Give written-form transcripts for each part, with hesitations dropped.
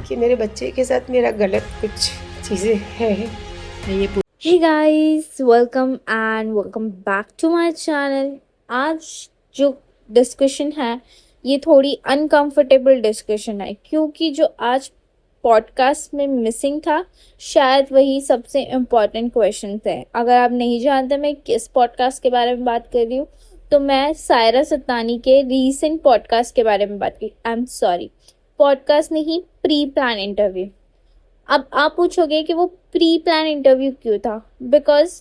कि मेरे बच्चे के साथ मेरा गलत कुछ चीज़ें है। Hey guys, welcome and welcome back to my channel। आज जो डिस्कशन है ये थोड़ी अनकंफर्टेबल डिस्कशन है, क्योंकि जो आज पॉडकास्ट में मिसिंग था शायद वही सबसे इम्पोर्टेंट क्वेश्चन थे। अगर आप नहीं जानते मैं किस पॉडकास्ट के बारे में बात कर रही हूँ, तो मैं सायरा सत्तानी के रीसेंट पॉडकास्ट के बारे में बात की। आई एम सॉरी, पॉडकास्ट नहीं, प्री प्लान इंटरव्यू। अब आप पूछोगे कि वो प्री प्लान इंटरव्यू क्यों था। बिकॉज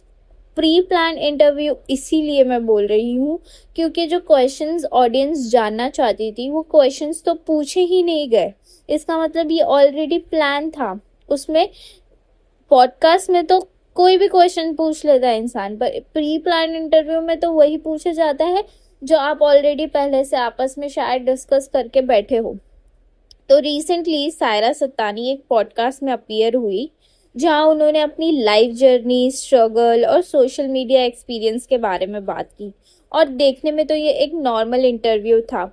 प्री प्लान इंटरव्यू इसीलिए मैं बोल रही हूँ क्योंकि जो क्वेश्चंस ऑडियंस जानना चाहती थी वो क्वेश्चंस तो पूछे ही नहीं गए। इसका मतलब ये ऑलरेडी प्लान था। उसमें पॉडकास्ट में तो कोई भी क्वेश्चन पूछ लेता है इंसान, पर प्री प्लान इंटरव्यू में तो वही पूछा जाता है जो आप ऑलरेडी पहले से आपस में शायद डिस्कस करके बैठे हो। तो रिसेंटली सायरा सत्तानी एक पॉडकास्ट में अपीयर हुई जहां उन्होंने अपनी लाइफ जर्नी, स्ट्रगल और सोशल मीडिया एक्सपीरियंस के बारे में बात की। और देखने में तो ये एक नॉर्मल इंटरव्यू था,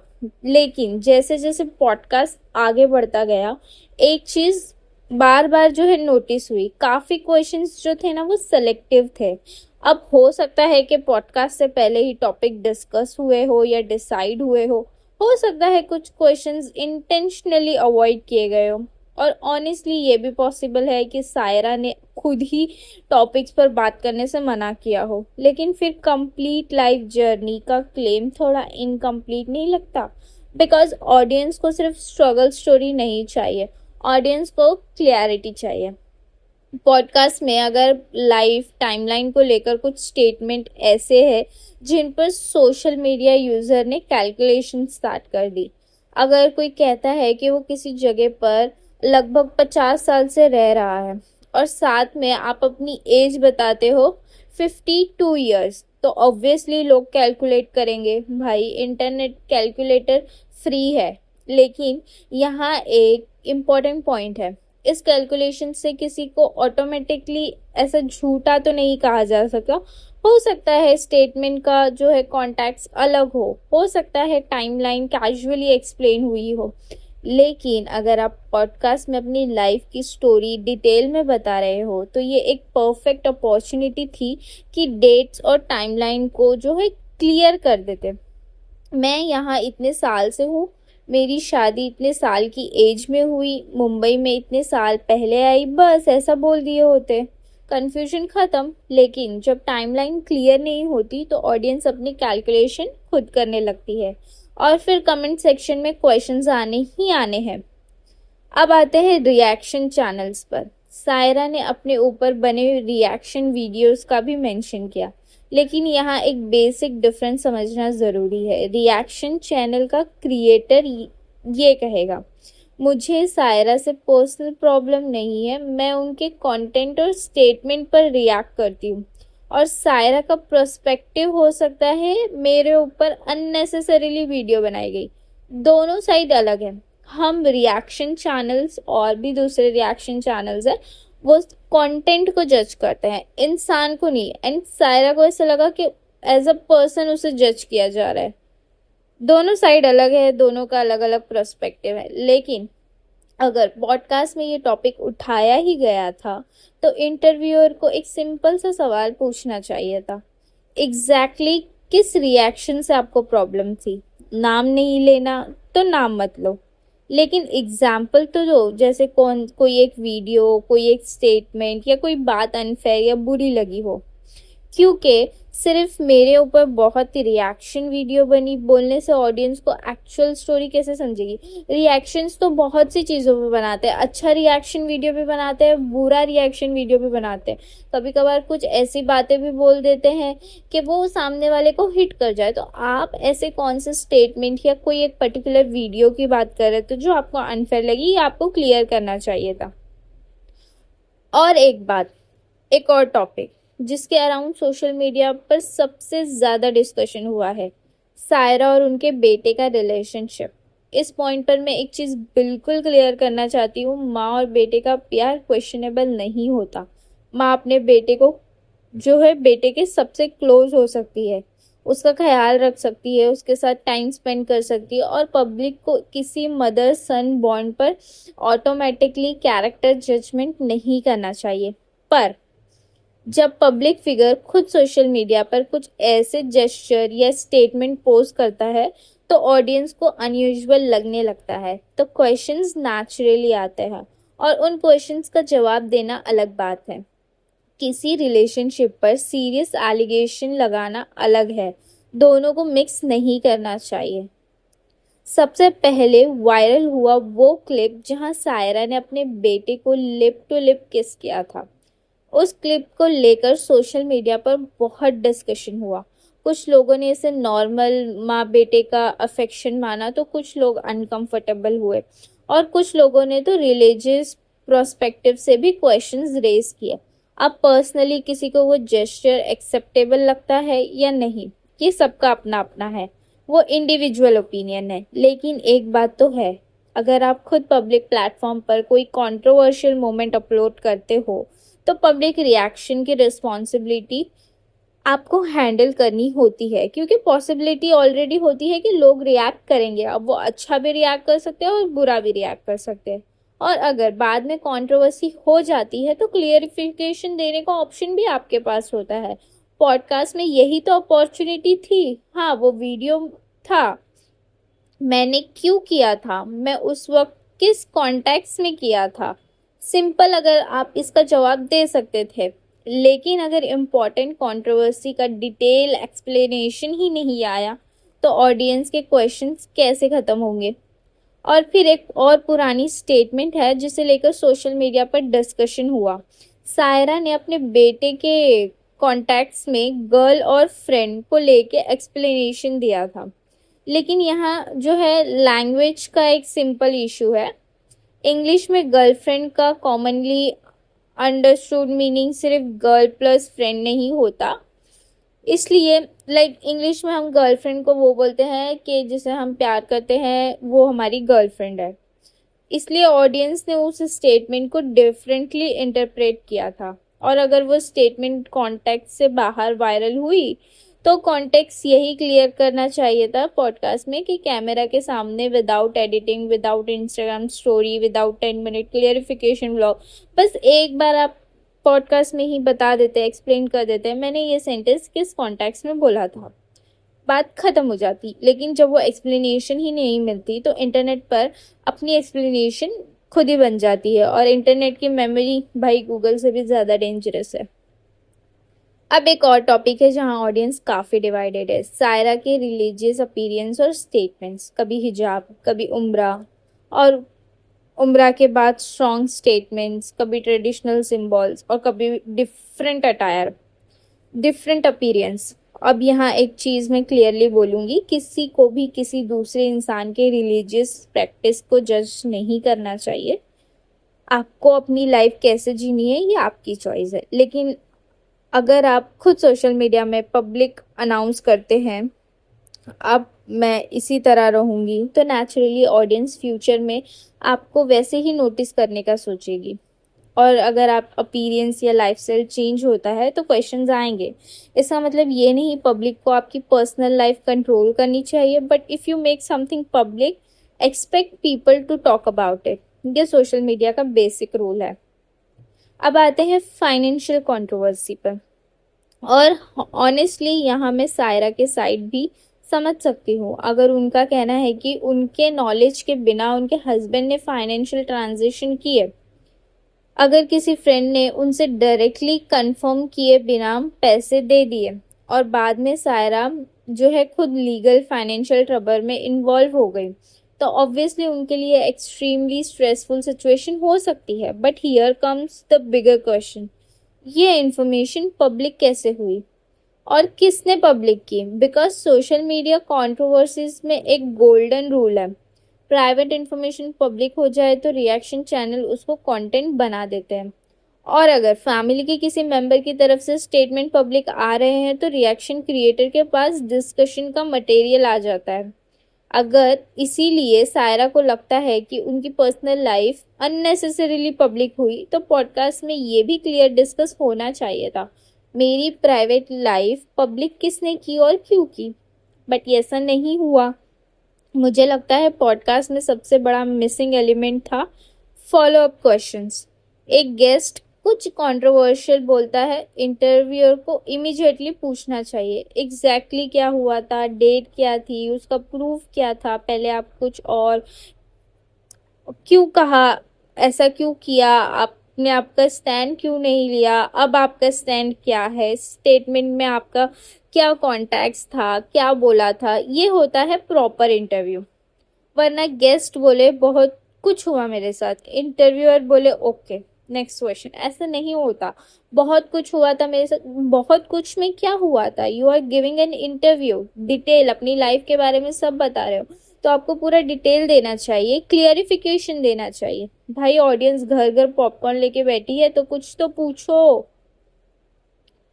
लेकिन जैसे जैसे पॉडकास्ट आगे बढ़ता गया एक चीज़ बार बार जो है नोटिस हुई। काफ़ी क्वेश्चंस जो थे ना वो सेलेक्टिव थे। अब हो सकता है कि पॉडकास्ट से पहले ही टॉपिक डिस्कस हुए हो या डिसाइड हुए हो सकता है कुछ क्वेश्चंस इंटेंशनली अवॉइड किए गए हो, और ऑनेस्टली ये भी पॉसिबल है कि सायरा ने खुद ही टॉपिक्स पर बात करने से मना किया हो। लेकिन फिर कंप्लीट लाइफ जर्नी का क्लेम थोड़ा इनकम्प्लीट नहीं लगता? बिकॉज ऑडियंस को सिर्फ स्ट्रगल स्टोरी नहीं चाहिए, ऑडियंस को क्लैरिटी चाहिए। पॉडकास्ट में अगर लाइफ टाइमलाइन को लेकर कुछ स्टेटमेंट ऐसे हैं जिन पर सोशल मीडिया यूज़र ने कैलकुलेशन स्टार्ट कर दी। अगर कोई कहता है कि वो किसी जगह पर लगभग 50 साल से रह रहा है और साथ में आप अपनी एज बताते हो 52 ईयर्स, तो ऑब्वियसली लोग कैलकुलेट करेंगे। भाई इंटरनेट कैलकुलेटर फ्री है। लेकिन यहाँ एक इम्पॉर्टेंट पॉइंट है, इस कैलकुलेशन से किसी को ऑटोमेटिकली ऐसा झूठा तो नहीं कहा जा सकता है स्टेटमेंट का जो है कॉन्टेक्स्ट अलग हो सकता है टाइमलाइन कैजुअली एक्सप्लेन हुई हो। लेकिन अगर आप पॉडकास्ट में अपनी लाइफ की स्टोरी डिटेल में बता रहे हो तो ये एक परफेक्ट अपॉर्चुनिटी थी कि डेट्स और टाइमलाइन को जो है क्लियर कर देते। मैं यहाँ इतने साल से हूँ, मेरी शादी इतने साल की एज में हुई, मुंबई में इतने साल पहले आई, बस ऐसा बोल दिए होते, कन्फ्यूजन ख़त्म। लेकिन जब टाइमलाइन क्लियर नहीं होती तो ऑडियंस अपनी कैलकुलेशन खुद करने लगती है और फिर कमेंट सेक्शन में क्वेश्चंस आने ही आने हैं। अब आते हैं रिएक्शन चैनल्स पर। सायरा ने अपने ऊपर बने रिएक्शन वीडियोस का भी मेंशन किया, लेकिन यहाँ एक बेसिक डिफरेंस समझना ज़रूरी है। रिएक्शन चैनल का क्रिएटर ये कहेगा मुझे सायरा से पर्सनल प्रॉब्लम नहीं है, मैं उनके कंटेंट और स्टेटमेंट पर रिएक्ट करती हूँ, और सायरा का पर्सपेक्टिव हो सकता है मेरे ऊपर अननेसेसरीली वीडियो बनाई गई। दोनों साइड अलग है। हम रिएक्शन चैनल्स और भी दूसरे रिएक्शन चैनल्स है वो कंटेंट को जज करते हैं, इंसान को नहीं। एंड सायरा को ऐसा लगा कि एज अ पर्सन उसे जज किया जा रहा है। दोनों साइड अलग है, दोनों का अलग अलग पर्सपेक्टिव है। लेकिन अगर पॉडकास्ट में ये टॉपिक उठाया ही गया था तो इंटरव्यूअर को एक सिंपल सा सवाल पूछना चाहिए था, एग्जैक्टली किस रिएक्शन से आपको प्रॉब्लम थी। नाम नहीं लेना तो नाम मत लो, लेकिन एग्जाम्पल तो दो, जैसे कोई एक वीडियो, कोई एक स्टेटमेंट या कोई बात अनफेयर या बुरी लगी हो। क्योंकि सिर्फ मेरे ऊपर बहुत ही रिएक्शन वीडियो बनी बोलने से ऑडियंस को एक्चुअल स्टोरी कैसे समझेगी। रिएक्शंस तो बहुत सी चीज़ों पे बनाते हैं, अच्छा रिएक्शन वीडियो भी बनाते हैं, बुरा रिएक्शन वीडियो भी बनाते हैं। कभी कभार कुछ ऐसी बातें भी बोल देते हैं कि वो सामने वाले को हिट कर जाए। तो आप ऐसे कौन से स्टेटमेंट या कोई एक पर्टिकुलर वीडियो की बात कर रहे थे जो आपको अनफेयर लगी, ये आपको क्लियर करना चाहिए था। और एक और टॉपिक जिसके अराउंड सोशल मीडिया पर सबसे ज़्यादा डिस्कशन हुआ है, सायरा और उनके बेटे का रिलेशनशिप। इस पॉइंट पर मैं एक चीज़ बिल्कुल क्लियर करना चाहती हूँ, माँ और बेटे का प्यार क्वेश्चनेबल नहीं होता। माँ अपने बेटे को जो है बेटे के सबसे क्लोज हो सकती है, उसका ख्याल रख सकती है, उसके साथ टाइम स्पेंड कर सकती है, और पब्लिक को किसी मदर सन बॉन्ड पर ऑटोमेटिकली कैरेक्टर जजमेंट नहीं करना चाहिए। पर जब पब्लिक फिगर खुद सोशल मीडिया पर कुछ ऐसे जेस्चर या स्टेटमेंट पोस्ट करता है तो ऑडियंस को अनयूजुअल लगने लगता है, तो क्वेश्चंस नेचुरली आते हैं, और उन क्वेश्चंस का जवाब देना अलग बात है। किसी रिलेशनशिप पर सीरियस एलिगेशन लगाना अलग है, दोनों को मिक्स नहीं करना चाहिए। सबसे पहले वायरल हुआ वो क्लिप जहां सायरा ने अपने बेटे को लिप टू लिप किस किया था। उस क्लिप को लेकर सोशल मीडिया पर बहुत डिस्कशन हुआ। कुछ लोगों ने इसे नॉर्मल माँ बेटे का अफेक्शन माना, तो कुछ लोग अनकंफर्टेबल हुए, और कुछ लोगों ने तो रिलीजियस प्रोस्पेक्टिव से भी क्वेश्चंस रेज किए। अब पर्सनली किसी को वो जेस्चर एक्सेप्टेबल लगता है या नहीं, ये सबका अपना अपना है, वो इंडिविजुअल ओपिनियन है। लेकिन एक बात तो है, अगर आप खुद पब्लिक प्लेटफॉर्म पर कोई कंट्रोवर्शियल मोमेंट अपलोड करते हो तो पब्लिक रिएक्शन की रिस्पॉन्सिबिलिटी आपको हैंडल करनी होती है, क्योंकि पॉसिबिलिटी ऑलरेडी होती है कि लोग रिएक्ट करेंगे। अब वो अच्छा भी रिएक्ट कर सकते हैं और बुरा भी रिएक्ट कर सकते हैं, और अगर बाद में कंट्रोवर्सी हो जाती है तो क्लियरिफिकेशन देने का ऑप्शन भी आपके पास होता है। पॉडकास्ट में यही तो अपॉर्चुनिटी थी। हाँ, वो वीडियो था, मैंने क्यों किया था, मैं उस वक्त किस कॉन्टेक्स्ट में किया था, सिंपल अगर आप इसका जवाब दे सकते थे। लेकिन अगर इम्पोर्टेंट कंट्रोवर्सी का डिटेल एक्सप्लेनेशन ही नहीं आया तो ऑडियंस के क्वेश्चंस कैसे ख़त्म होंगे। और फिर एक और पुरानी स्टेटमेंट है जिसे लेकर सोशल मीडिया पर डिस्कशन हुआ। सायरा ने अपने बेटे के कॉन्टेक्ट्स में गर्ल और फ्रेंड को लेके एक्सप्लेनेशन दिया था, लेकिन यहाँ जो है लैंग्वेज का एक सिंपल इशू है। इंग्लिश में गर्लफ्रेंड का कॉमनली अंडरस्टूड मीनिंग सिर्फ गर्ल प्लस फ्रेंड नहीं होता, इसलिए इंग्लिश में हम गर्लफ्रेंड को वो बोलते हैं कि जिसे हम प्यार करते हैं वो हमारी गर्लफ्रेंड है। इसलिए ऑडियंस ने उस स्टेटमेंट को डिफरेंटली इंटरप्रेट किया था, और अगर वो स्टेटमेंट कॉन्टेक्स्ट से बाहर वायरल हुई तो कॉन्टेक्स्ट यही क्लियर करना चाहिए था पॉडकास्ट में कि कैमरा के सामने without editing, without Instagram story, without 10 minute clarification vlog, बस एक बार आप पॉडकास्ट में ही बता देते, एक्सप्लेन कर देते मैंने ये सेंटेंस किस कॉन्टेक्स्ट में बोला था, बात ख़त्म हो जाती। लेकिन जब वो एक्सप्लेनेशन ही नहीं मिलती तो इंटरनेट पर अपनी एक्सप्लेनेशन खुद ही बन जाती है, और इंटरनेट की मेमोरी भाई गूगल से भी ज़्यादा डेंजरस है। अब एक और टॉपिक है जहां ऑडियंस काफ़ी डिवाइडेड है, सायरा के रिलीजियस अपीयरेंस और स्टेटमेंट्स। कभी हिजाब, कभी उम्रा, और उम्रा के बाद स्ट्रॉन्ग स्टेटमेंट्स, कभी ट्रेडिशनल सिंबल्स, और कभी डिफरेंट अटायर, डिफरेंट अपीयरेंस। अब यहाँ एक चीज़ मैं क्लियरली बोलूँगी, किसी को भी किसी दूसरे इंसान के रिलीजियस प्रैक्टिस को जज नहीं करना चाहिए। आपको अपनी लाइफ कैसे जीनी है ये आपकी चॉइस है, लेकिन अगर आप खुद सोशल मीडिया में पब्लिक अनाउंस करते हैं अब मैं इसी तरह रहूँगी, तो नेचुरली ऑडियंस फ्यूचर में आपको वैसे ही नोटिस करने का सोचेगी। और अगर आप अपीयरेंस या लाइफस्टाइल चेंज होता है तो क्वेश्चंस आएंगे। इसका मतलब ये नहीं पब्लिक को आपकी पर्सनल लाइफ कंट्रोल करनी चाहिए, but if you make something public expect people to talk about it. ये सोशल मीडिया का बेसिक रूल है। अब आते हैं फाइनेंशियल कंट्रोवर्सी पर, और ऑनेस्टली यहाँ मैं सायरा के साइड भी समझ सकती हूँ। अगर उनका कहना है कि उनके नॉलेज के बिना उनके हस्बैंड ने फाइनेंशियल ट्रांजेक्शन किए, अगर किसी फ्रेंड ने उनसे डायरेक्टली कंफर्म किए बिना पैसे दे दिए और बाद में सायरा जो है खुद लीगल फाइनेंशियल ट्रबल में इन्वॉल्व हो गई, तो ऑब्वियसली उनके लिए एक्सट्रीमली स्ट्रेसफुल सिचुएशन हो सकती है। But here comes the bigger question, ये इन्फॉर्मेशन पब्लिक कैसे हुई और किसने पब्लिक की? बिकॉज सोशल मीडिया कंट्रोवर्सीज में एक गोल्डन रूल है, प्राइवेट इन्फॉर्मेशन पब्लिक हो जाए तो रिएक्शन चैनल उसको कंटेंट बना देते हैं, और अगर फैमिली के किसी मेंबर की तरफ से स्टेटमेंट पब्लिक आ रहे हैं तो रिएक्शन क्रिएटर के पास डिस्कशन का मटेरियल आ जाता है। अगर इसीलिए सायरा को लगता है कि उनकी पर्सनल लाइफ अननेसेसरीली पब्लिक हुई तो पॉडकास्ट में ये भी क्लियर डिस्कस होना चाहिए था, मेरी प्राइवेट लाइफ पब्लिक किसने की और क्यों की? बट ये ऐसा नहीं हुआ। मुझे लगता है पॉडकास्ट में सबसे बड़ा मिसिंग एलिमेंट था फॉलो अप क्वेश्चंस। एक गेस्ट कुछ कंट्रोवर्शियल बोलता है, इंटरव्यूअर को इमीडिएटली पूछना चाहिए एग्जैक्टली क्या हुआ था, डेट क्या थी, उसका प्रूफ क्या था, पहले आप कुछ और क्यों कहा, ऐसा क्यों किया, आपने आपका स्टैंड क्यों नहीं लिया, अब आपका स्टैंड क्या है, स्टेटमेंट में आपका क्या कॉन्टेक्स्ट था, क्या बोला था। ये होता है प्रॉपर इंटरव्यू। वरना गेस्ट बोले बहुत कुछ हुआ मेरे साथ, इंटरव्यूअर बोले ओके नेक्स्ट क्वेश्चन। ऐसा नहीं होता। बहुत कुछ हुआ था मेरे साथ, बहुत कुछ में क्या हुआ था? You are giving an interview, detail अपनी लाइफ के बारे में सब बता रहे हो, तो आपको पूरा डिटेल देना चाहिए, क्लियरिफिकेशन देना चाहिए। भाई ऑडियंस घर घर पॉपकॉर्न लेके बैठी है तो कुछ तो पूछो।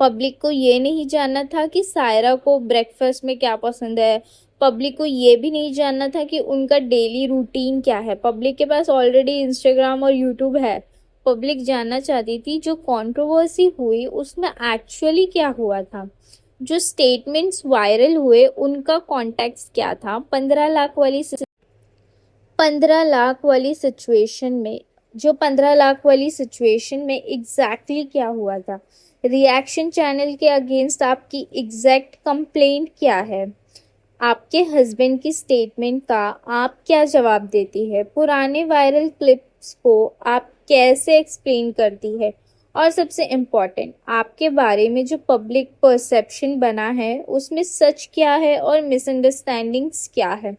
पब्लिक को ये नहीं जानना था कि सायरा को ब्रेकफास्ट में क्या पसंद है। पब्लिक को ये भी नहीं जानना था कि उनका डेली रूटीन क्या है। पब्लिक के पास ऑलरेडी इंस्टाग्राम और यूट्यूब है। पब्लिक जानना चाहती थी जो कंट्रोवर्सी हुई उसमें एक्चुअली क्या हुआ था, जो स्टेटमेंट्स वायरल हुए उनका कॉन्टेक्स्ट क्या था। 15 लाख वाली सिचुएशन में, जो 15 लाख वाली सिचुएशन में एग्जैक्टली क्या हुआ था, रिएक्शन चैनल के अगेंस्ट आपकी एग्जैक्ट कंप्लेंट क्या है, आपके हस्बैंड की स्टेटमेंट का आप क्या जवाब देती है, पुराने वायरल क्लिप्स को आप कैसे एक्सप्लेन करती है, और सबसे इम्पॉर्टेंट आपके बारे में जो पब्लिक परसेप्शन बना है उसमें सच क्या है और मिसअंडरस्टैंडिंग्स क्या है।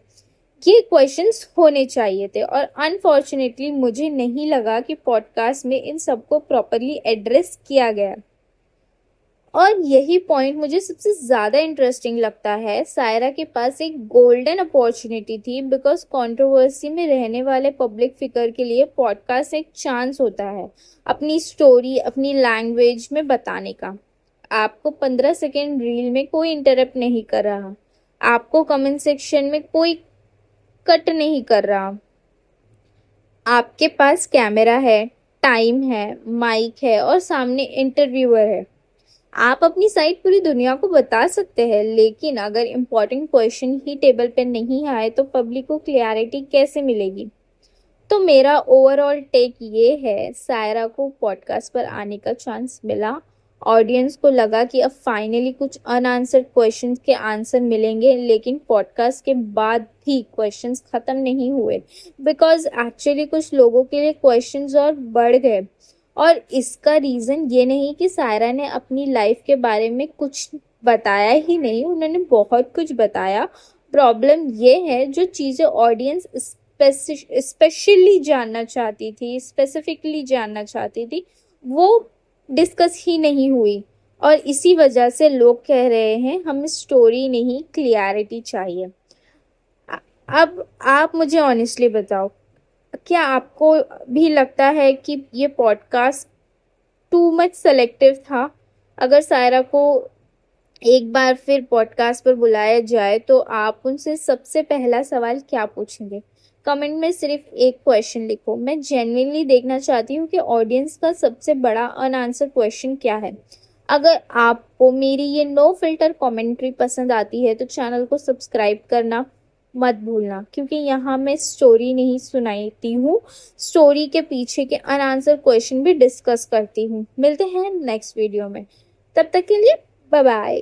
ये क्वेश्चंस होने चाहिए थे और अनफॉर्चुनेटली मुझे नहीं लगा कि पॉडकास्ट में इन सबको प्रॉपरली एड्रेस किया गया। और यही पॉइंट मुझे सबसे ज़्यादा इंटरेस्टिंग लगता है। सायरा के पास एक गोल्डन अपॉर्चुनिटी थी, बिकॉज कंट्रोवर्सी में रहने वाले पब्लिक फिगर के लिए पॉडकास्ट एक चांस होता है अपनी स्टोरी अपनी लैंग्वेज में बताने का। आपको 15 सेकेंड रील में कोई इंटरप्ट नहीं कर रहा, आपको कमेंट सेक्शन में कोई कट नहीं कर रहा, आपके पास कैमरा है, टाइम है, माइक है और सामने इंटरव्यूअर है। आप अपनी साइड पूरी दुनिया को बता सकते हैं, लेकिन अगर इम्पोर्टेंट क्वेश्चन ही टेबल पे नहीं आए तो पब्लिक को क्लैरिटी कैसे मिलेगी? तो मेरा ओवरऑल टेक ये है, सायरा को पॉडकास्ट पर आने का चांस मिला। ऑडियंस को लगा कि अब फाइनली कुछ अनआंसर्ड क्वेश्चंस के आंसर मिलेंगे, लेकिन पॉडकास्ट के बाद भी क्वेश्चंस ख़त्म नहीं हुए, बिकॉज एक्चुअली कुछ लोगों के लिए क्वेश्चंस और बढ़ गए। और इसका रीज़न ये नहीं कि सायरा ने अपनी लाइफ के बारे में कुछ बताया ही नहीं, उन्होंने बहुत कुछ बताया। प्रॉब्लम ये है जो चीज़ें ऑडियंस स्पेशली जानना चाहती थी, स्पेसिफिकली जानना चाहती थी, वो डिस्कस ही नहीं हुई। और इसी वजह से लोग कह रहे हैं हमें स्टोरी नहीं क्लियरिटी चाहिए। अब आप मुझे ऑनेस्टली बताओ, क्या आपको भी लगता है कि ये पॉडकास्ट टू मच सेलेक्टिव था? अगर सायरा को एक बार फिर पॉडकास्ट पर बुलाया जाए तो आप उनसे सबसे पहला सवाल क्या पूछेंगे? कमेंट में सिर्फ एक क्वेश्चन लिखो। मैं जेन्युइनली देखना चाहती हूँ कि ऑडियंस का सबसे बड़ा अनआंसर क्वेश्चन क्या है। अगर आपको मेरी ये नो फिल्टर कमेंट्री पसंद आती है तो चैनल को सब्सक्राइब करना मत भूलना, क्योंकि यहाँ मैं स्टोरी नहीं सुनाती हूँ, स्टोरी के पीछे के अनआंसर क्वेश्चन भी डिस्कस करती हूँ। मिलते हैं नेक्स्ट वीडियो में, तब तक के लिए बाय बाय।